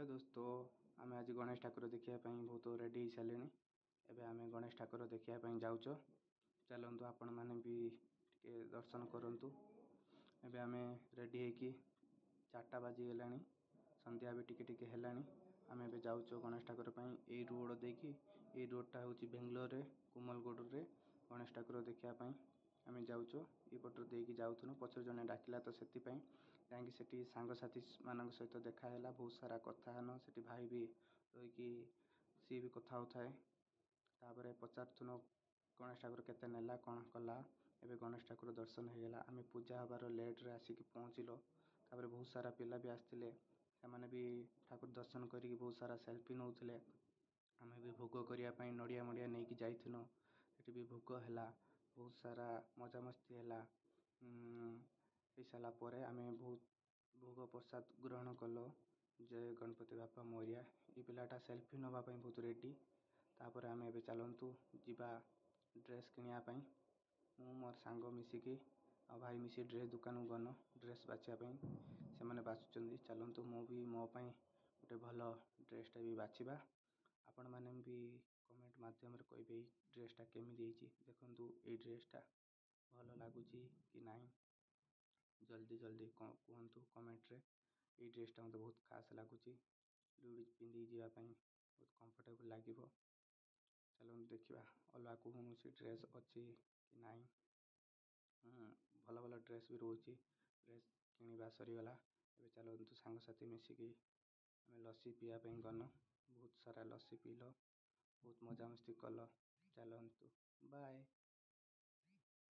Hello दोस्तों, आम आज गणेश ठाकुर देखापी बहुत रेडी हो सारे। एवं आम गणेश ठाकुर देखापी जाऊच। चलतु आपण मैंने भी टे दर्शन करूँ। एवं आम रेडी हो 4टा बाजिगला, संध्या भी टिके है। आम ए जाऊँ गणेश ठाकुर यही रोड देकी। ये रोडटा हूँ बेंगलोर कुमलगोड़ रे गणेश ठाकुर देखापी आम जाऊँ। ये देकी जाऊँ पचर जड़े डाकिला तो से जाकि सांगसाथी मान सहित देखाला। बहुत सारा कथान से भाई भी रही सी भी कथा होए। तापर पचारूँ गणेश ठाकुर केते नेला कौन कला। एवं गणेश ठाकुर दर्शन होगा। आम पूजा हबार लेट्रे आसिक पहुँचल। तापर बहुत सारा पिला भी आसते से भी ठाकुर दर्शन करके बहुत सारा सेल्फी नौले। आम भी भोग करने नड़िया मड़िया नहीं कि जाइल। ये भी भोग है बहुत सारा मजामस्ती है। हो सारापर आम बहुत भोग प्रसाद ग्रहण कल। जय गणपति बापा मोरिया। ये पिलाटा सेल्फी नापी बहुत रेडी। तापर आम ए चलतु जीवा ड्रेस किणापी। मु मोर सांग मिसिकी आ भाई मिसी ड्रेस दुकान गन ड्रेस बाछापी से बाछुं। चलतु मु भी मोपाई गोटे भल ड्रेसटा भी बाछा। आपण मैंने भी कमेंट मध्यम कहे ड्रेसटा केमी देखु। ये ड्रेसटा भल लगुच कि ना जल्दी जल्दी कहतु कमेंट रे। ये ड्रेसटा मत बहुत खास लगुच। लुड़ी पिंधि जावाई बहुत कंफर्टेबल लगे। चलो देखा अलग कौन सी ड्रेस अच्छी कि ना। भल भल ड्रेस भी रोचे। ड्रेस किणवा सरीगला। ए चलतु सांगसाथी मिसिकी आम लस्सी पीवाई गन। बहुत सारा लस्सी पील बहुत मजामस्ती कल। चलतु बाय।